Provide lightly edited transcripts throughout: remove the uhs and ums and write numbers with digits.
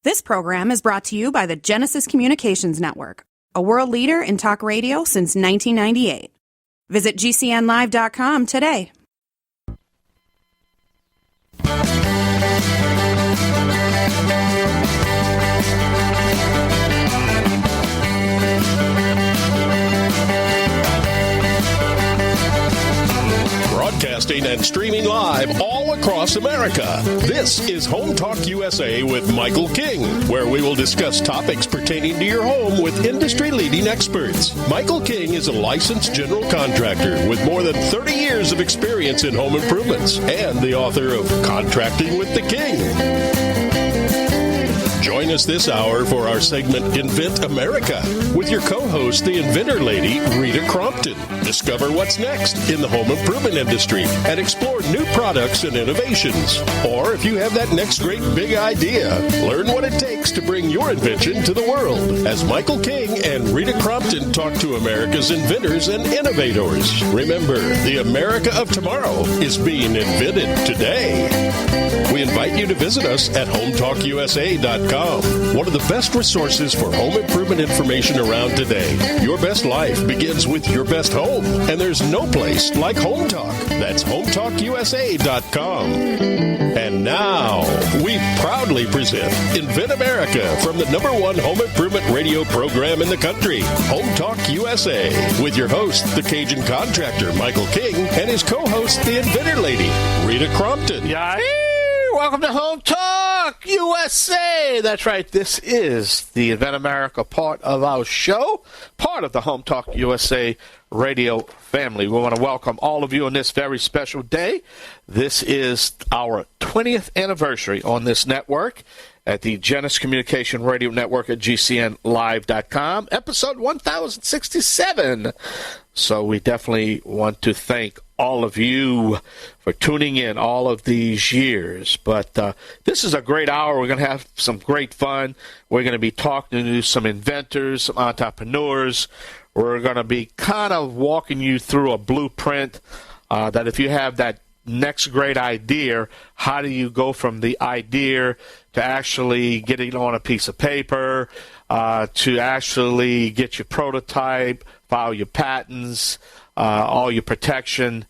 This program is brought to you by the Genesis Communications Network, a world leader in talk radio since 1998. Visit GCNlive.com today. Broadcasting and streaming live all across America. This is Home Talk USA with Michael King, where we will discuss topics pertaining to your home with industry-leading experts. Michael King is a licensed general contractor with more than 30 years of experience in home improvements and the author of Contracting with the King. Join us this hour for our segment Invent America with your co-host, the inventor lady, Rita Crompton. Discover what's next in the home improvement industry and explore new products and innovations. Or if you have that next great big idea, learn what it takes to bring your invention to the world. As Michael King and Rita Crompton talk to America's inventors and innovators. Remember, the America of tomorrow is being invented today. We invite you to visit us at HomeTalkUSA.com. One of the best resources for home improvement information around today. Your best life begins with your best home, and there's no place like Home Talk. That's HomeTalkUSA.com. And now, we proudly present Invent America from the #1 home improvement radio program in the country, Home Talk USA, with your host, the Cajun contractor, Michael King, and his co-host, the inventor lady, Rita Crompton. Yeah. Welcome to Home Talk USA. That's right. This is the Invent America part of our show, part of the Home Talk USA radio family. We want to welcome all of you on this very special day. This is our 20th anniversary on this network at the Genesis Communication Radio Network at GCNlive.com, episode 1067. So we definitely want to thank all of you for tuning in all of these years. But this is a great hour. We're going to have some great fun. We're going to be talking to some inventors, some entrepreneurs. We're going to be kind of walking you through a blueprint that if you have that next great idea, how do you go from the idea to actually getting it on a piece of paper, to actually get your prototype, file your patents, all your protection.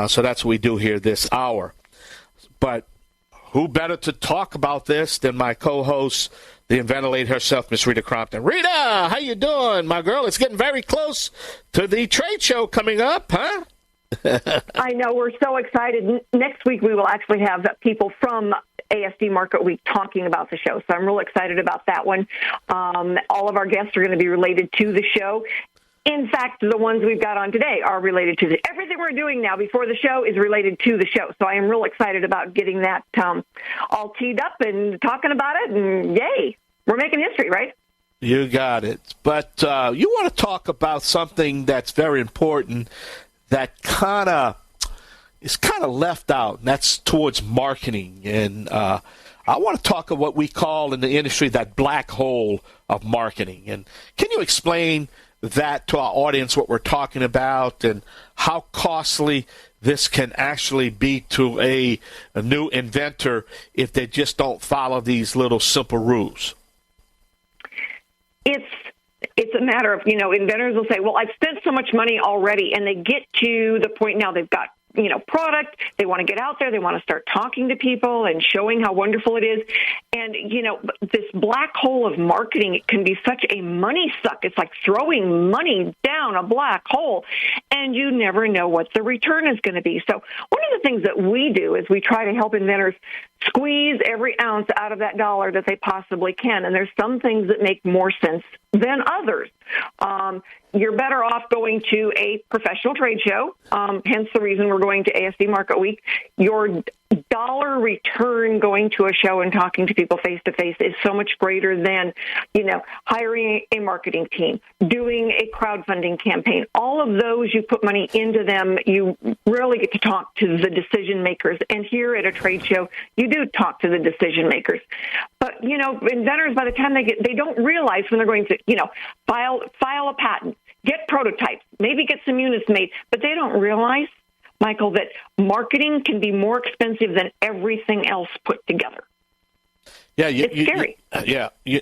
So that's what we do here this hour. But who better to talk about this than my co-host, the inventor lady herself, Miss Rita Crompton. Rita, how you doing, my girl? It's getting very close to the trade show coming up, huh? I know. We're so excited. Next week, we will actually have people from ASD Market Week talking about the show. So I'm real excited about that one. All of our guests are going to be related to the show. In fact, the ones we've got on today are related to everything we're doing now before the show is related to the show. So I am real excited about getting that all teed up and talking about it. And yay, we're making history, right? You got it. But you want to talk about something that's very important that is kind of left out, and that's towards marketing. And I want to talk of what we call in the industry that black hole of marketing. And can you explain that to our audience, what we're talking about, and how costly this can actually be to a new inventor if they just don't follow these little simple rules? It's a matter of, inventors will say, well, I've spent so much money already, and they get to the point now they've got product. They want to get out there. They want to start talking to people and showing how wonderful it is. And, this black hole of marketing, it can be such a money suck. It's like throwing money down a black hole, and you never know what the return is going to be. So one of the things that we do is we try to help inventors squeeze every ounce out of that dollar that they possibly can. And there's some things that make more sense than others. You're better off going to a professional trade show, hence the reason we're going to ASD Market Week. Your dollar return going to a show and talking to people face-to-face is so much greater than, hiring a marketing team, doing a crowdfunding campaign. All of those, you put money into them, you rarely get to talk to the decision makers. And here at a trade show, you do talk to the decision makers. But, inventors, by the time they don't realize when they're going to, file a patent, get prototypes, maybe get some units made, but they don't realize, Michael, that marketing can be more expensive than everything else put together. Yeah, it's scary.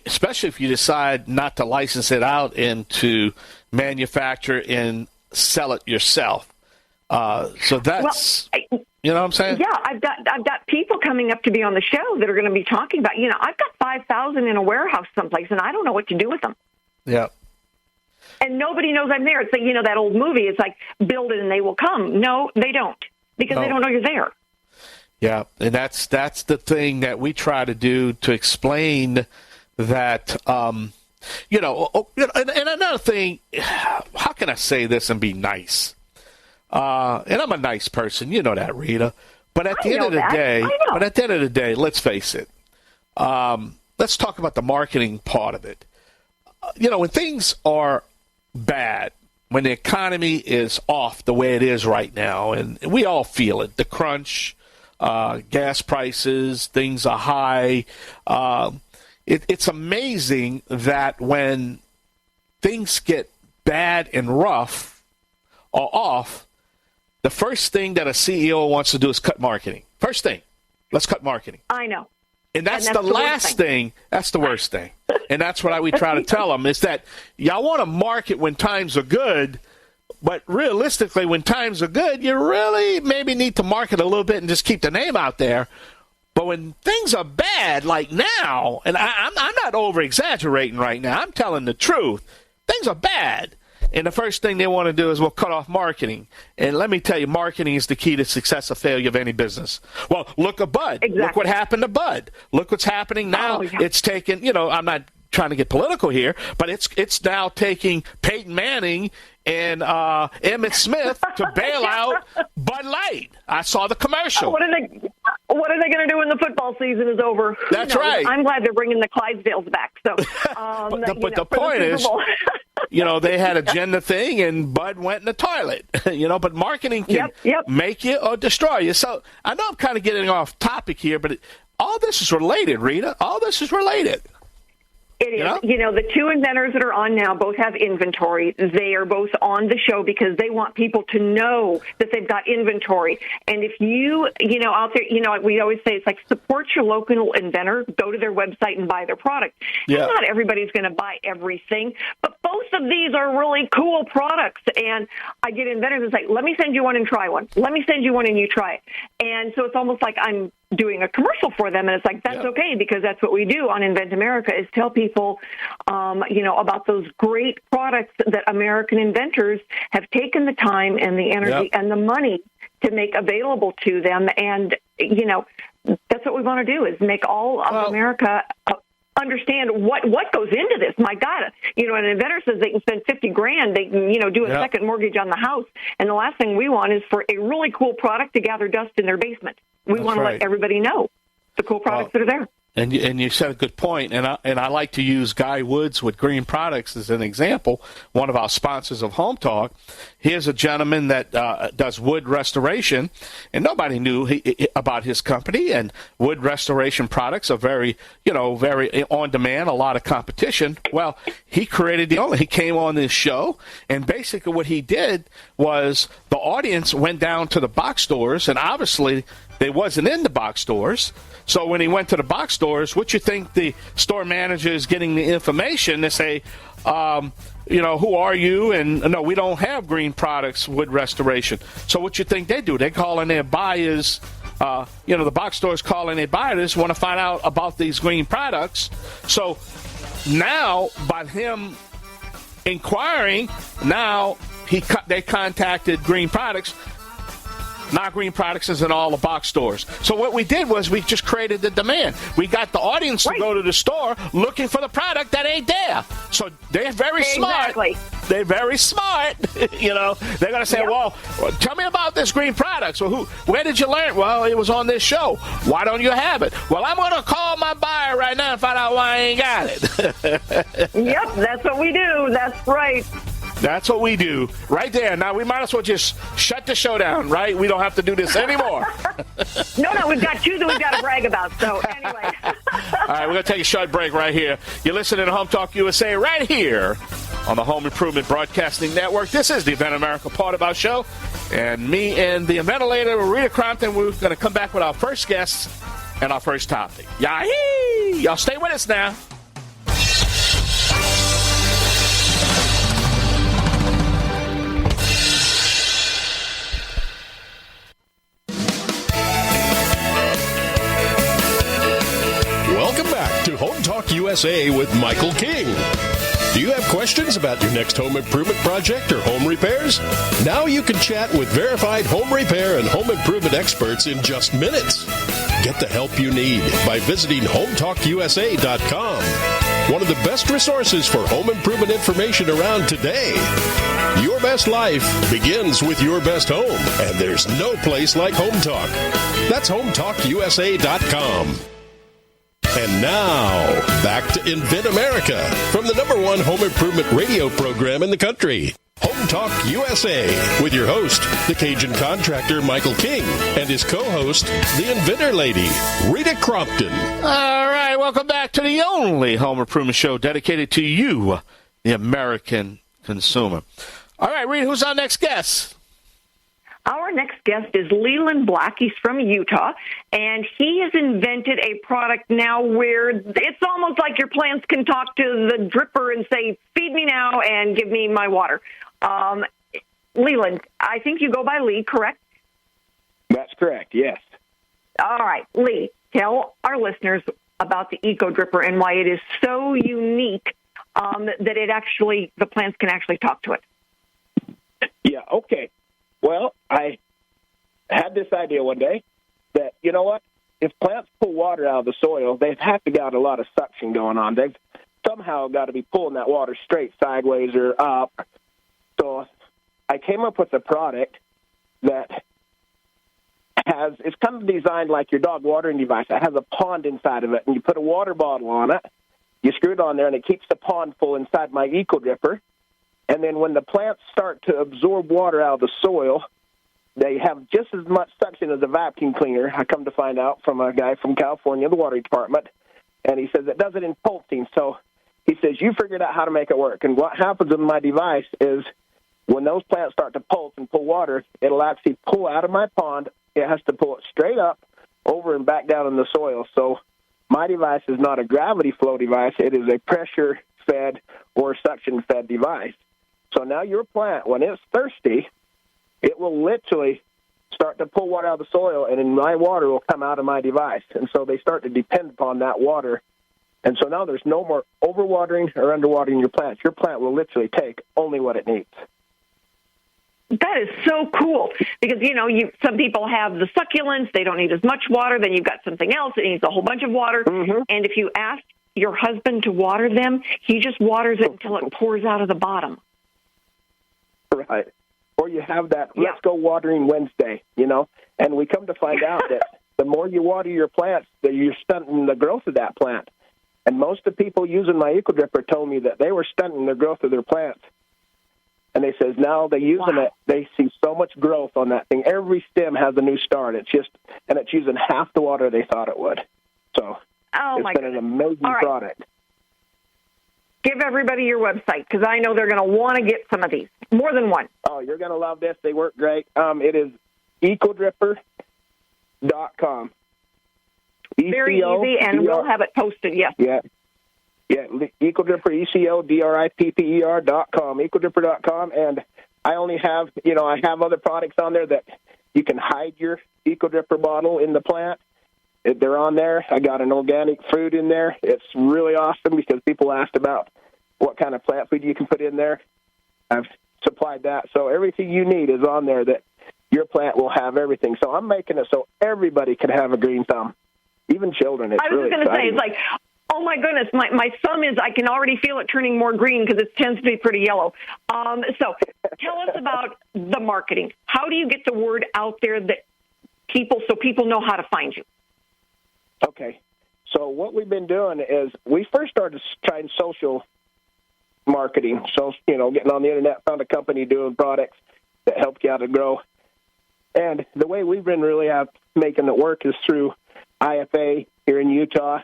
Especially if you decide not to license it out and to manufacture and sell it yourself. So that's, you know what I'm saying? Yeah, I've got people coming up to be on the show that are going to be talking about, I've got 5,000 in a warehouse someplace, and I don't know what to do with them. Yeah. And nobody knows I'm there. It's like, that old movie. It's like, build it and they will come. No, they don't, because they don't know you're there. Yeah, and that's the thing that we try to do to explain that, and another thing, how can I say this and be nice? And I'm a nice person, you know that, Rita. But at the end of the day, let's face it. Let's talk about the marketing part of it. When things are bad, when the economy is off the way it is right now, and we all feel it, the crunch, gas prices, things are high. It's amazing that when things get bad and rough or off, the first thing that a CEO wants to do is cut marketing. First thing, let's cut marketing. I know. And that's the last thing. That's the worst thing. And that's what we try to tell them, is that y'all want to market when times are good, but realistically, when times are good, you really maybe need to market a little bit and just keep the name out there. But when things are bad, like now, and I'm not over-exaggerating right now, I'm telling the truth, things are bad. And the first thing they want to do is, cut off marketing. And let me tell you, marketing is the key to success or failure of any business. Well, look at Bud. Exactly. Look what happened to Bud. Look what's happening now. Oh, yeah. It's taken, I'm not trying to get political here, but it's now taking Peyton Manning and Emmitt Smith to bail out Bud Light. I saw the commercial. What are they going to do when the football season is over? Who That's knows? right. I'm glad they're bringing the Clydesdales back. So, but the point is, they had a gender thing, and Bud went in the toilet. But marketing can make you or destroy you. So I know I'm kind of getting off topic here, but all this is related, Rita. All this is related. It is. The two inventors that are on now both have inventory. They are both on the show because they want people to know that they've got inventory. And if you, out there, we always say it's like support your local inventor. Go to their website and buy their product. Yeah. And not everybody's going to buy everything, but both of these are really cool products. And I get inventors that say, let me send you one and try one. Let me send you one and you try it. And so it's almost like I'm doing a commercial for them, and it's like, that's okay, because that's what we do on Invent America, is tell people, about those great products that American inventors have taken the time and the energy and the money to make available to them. And, that's what we want to do, is make all of America understand what goes into this. My God, an inventor says they can spend $50,000. They can, do a second mortgage on the house. And the last thing we want is for a really cool product to gather dust in their basement. We want to let everybody know the cool products that are there. And you said a good point, and I like to use Guy Woods with Green Products as an example, one of our sponsors of Home Talk. Here's a gentleman that does wood restoration, and nobody knew about his company. And wood restoration products are very on demand, a lot of competition. Well, he he came on this show, and basically what he did was the audience went down to the box stores, and obviously they wasn't in the box stores. So when he went to the box stores, what you think the store manager is getting the information? They say, who are you? And no, we don't have Green Products wood restoration. So what you think they do? They call in their buyers. The box stores call in their buyers, want to find out about these Green Products. So now, by him inquiring, now they contacted Green Products. Now Green Products is in all the box stores. So what we did was we just created the demand. We got the audience to go to the store looking for the product that ain't there. So they're very smart. They're very smart. They're going to say, well, tell me about this Green Products. Well, where did you learn? Well, it was on this show. Why don't you have it? Well, I'm going to call my buyer right now and find out why I ain't got it. Yep, that's what we do. That's right. That's what we do right there. Now, we might as well just shut the show down, right? We don't have to do this anymore. No, we've got two that we've got to brag about. So, anyway. All right, we're going to take a short break right here. You're listening to Home Talk USA right here on the Home Improvement Broadcasting Network. This is the Invent America part of our show. And me and the Inventor, Rita Crompton, we're going to come back with our first guest and our first topic. Yahee! Y'all stay with us now. Welcome back to Home Talk USA with Michael King. Do you have questions about your next home improvement project or home repairs? Now you can chat with verified home repair and home improvement experts in just minutes. Get the help you need by visiting HomeTalkUSA.com. One of the best resources for home improvement information around today. Your best life begins with your best home, and there's no place like Home Talk. That's HomeTalkUSA.com. And now, back to Invent America from the #1 home improvement radio program in the country. Home Talk USA with your host, the Cajun contractor Michael King, and his co-host, the Inventor lady, Rita Crompton. All right, welcome back to the only home improvement show dedicated to you, the American consumer. All right, Rita, who's our next guest? Our next guest is Leland Black. He's from Utah, and he has invented a product now where it's almost like your plants can talk to the dripper and say, feed me now and give me my water. Leland, I think you go by Lee, correct? That's correct, yes. All right, Lee, tell our listeners about the Eco Dripper and why it is so unique that the plants can actually talk to it. Yeah, okay. Well, I had this idea one day that, you know what, if plants pull water out of the soil, they've had to got a lot of suction going on. They've somehow got to be pulling that water straight sideways or up. So I came up with a product that it's kind of designed like your dog watering device. It has a pond inside of it, and you put a water bottle on it. You screw it on there, and it keeps the pond full inside my Eco Dripper. And then when the plants start to absorb water out of the soil, they have just as much suction as a vacuum cleaner. I come to find out from a guy from California, the water department, and he says it does it in pulsing. So he says, you figured out how to make it work. And what happens with my device is when those plants start to pulse and pull water, it'll actually pull out of my pond. It has to pull it straight up, over and back down in the soil. So my device is not a gravity flow device. It is a pressure-fed or suction-fed device. So now your plant, when it's thirsty, it will literally start to pull water out of the soil, and then my water will come out of my device. And so they start to depend upon that water. And so now there's no more overwatering or underwatering your plants. Your plant will literally take only what it needs. That is so cool because, some people have the succulents. They don't need as much water. Then you've got something else that needs a whole bunch of water. Mm-hmm. And if you ask your husband to water them, he just waters it until it pours out of the bottom. Right. Or you have that, let's go watering Wednesday, and we come to find out that the more you water your plants, that you're stunting the growth of that plant. And most of the people using my Eco Dripper told me that they were stunting the growth of their plants. And they says now they're using it, they see so much growth on that thing. Every stem has a new start. It's using half the water they thought it would. So it's been an amazing product. Give everybody your website, because I know they're going to want to get some of these. More than one. Oh, you're going to love this. They work great. It is ecodripper.com. Very easy, and we'll have it posted, yes. Yeah, Ecodripper, ECODRIPPER.com, ecodripper.com. And I only have, I have other products on there that you can hide your Eco Dripper bottle in the plant. They're on there. I got an organic fruit in there. It's really awesome because people asked about what kind of plant food you can put in there. I've supplied that. So everything you need is on there that your plant will have everything. So I'm making it so everybody can have a green thumb, even children. It's I was really just going to say, exciting. it's like, oh my goodness, my thumb I can already feel it turning more green because it tends to be pretty yellow. So tell us about the marketing. How do you get the word out there so people know how to find you? Okay. So what we've been doing is we first started trying social marketing. So, getting on the internet, found a company doing products that help you out to grow. And the way we've been really making it work is through IFA here in Utah,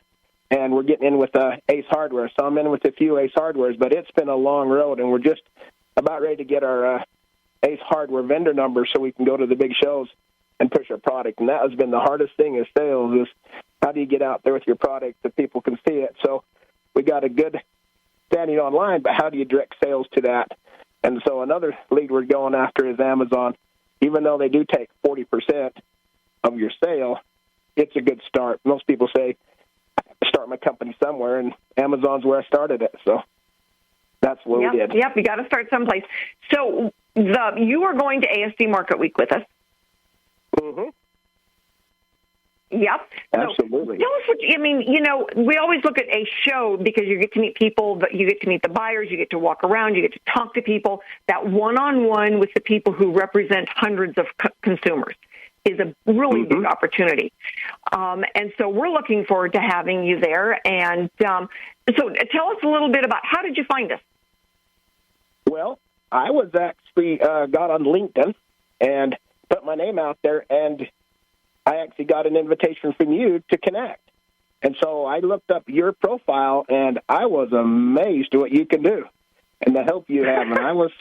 and we're getting in with Ace Hardware. So I'm in with a few Ace Hardwares, but it's been a long road, and we're just about ready to get our Ace Hardware vendor number so we can go to the big shows and push our product. And that has been the hardest thing is sales, is how do you get out there with your product so people can see it? So we got a good standing online, but how do you direct sales to that? And so another lead we're going after is Amazon. Even though they do take 40% of your sale, it's a good start. Most people say, I have to start my company somewhere, and Amazon's where I started it. So that's what we did. Yep, you got to start someplace. So you are going to ASD Market Week with us. Mm-hmm. Yep. Absolutely. So tell us we always look at a show because you get to meet people, but you get to meet the buyers, you get to walk around, you get to talk to people. That one-on-one with the people who represent hundreds of consumers is a really big opportunity. And so we're looking forward to having you there. And so tell us a little bit about how did you find us? Well, I was actually got on LinkedIn and put my name out there, and I actually got an invitation from you to connect. And so I looked up your profile, and I was amazed at what you can do and the help you have. And I was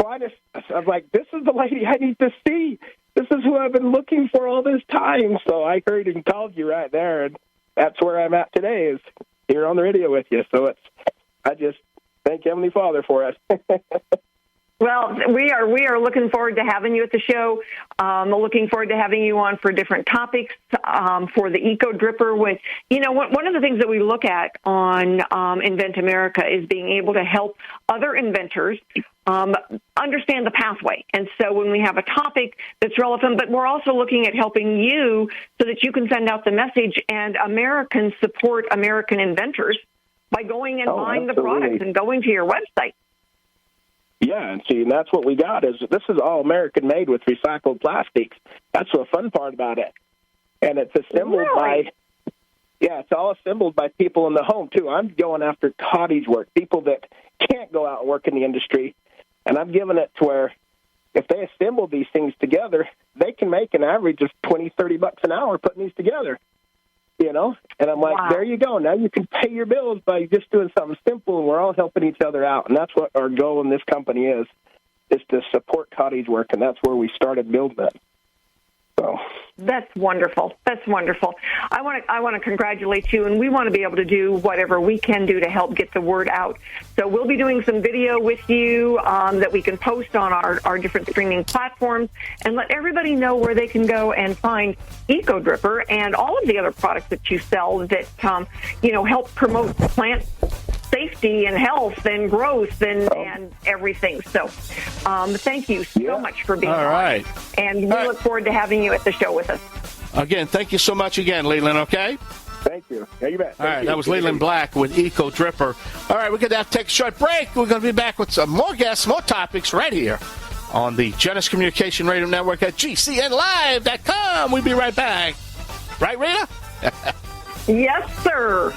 like, this is the lady I need to see. This is who I've been looking for all this time. So I heard and called you right there, and that's where I'm at today, is here on the radio with you. So I just thank Heavenly Father for it. Well, we are looking forward to having you at the show. Looking forward to having you on for different topics for the Eco Dripper. One of the things that we look at on Invent America is being able to help other inventors understand the pathway. And so when we have a topic that's relevant, but we're also looking at helping you so that you can send out the message and Americans support American inventors by going and buying the products and going to your website. Yeah, and see, and that's what we got. This is all American-made with recycled plastics. That's the fun part about it. And it's assembled it's all assembled by people in the home, too. I'm going after cottage work, people that can't go out and work in the industry. And I'm giving it to where if they assemble these things together, they can make an average of $20, $30 an hour putting these together. And I'm like, There you go. Now you can pay your bills by just doing something simple, and we're all helping each other out. And that's what our goal in this company is to support cottage work, and that's where we started building it. So that's wonderful. That's wonderful. I want to congratulate you, and we want to be able to do whatever we can do to help get the word out. So we'll be doing some video with you that we can post on our different streaming platforms and let everybody know where they can go and find Eco Dripper and all of the other products that you sell that help promote plant safety and health and growth and everything. So thank you so much for being on. All right. And we look forward to having you at the show with us. Again, thank you so much again, Leland, okay? Thank you. Yeah, you bet. All right, that was Leland Black with Eco Dripper. All right, we're going to have to take a short break. We're going to be back with some more guests, more topics right here on the Genesis Communication Radio Network at GCNlive.com. We'll be right back. Right, Rita? Yes, sir.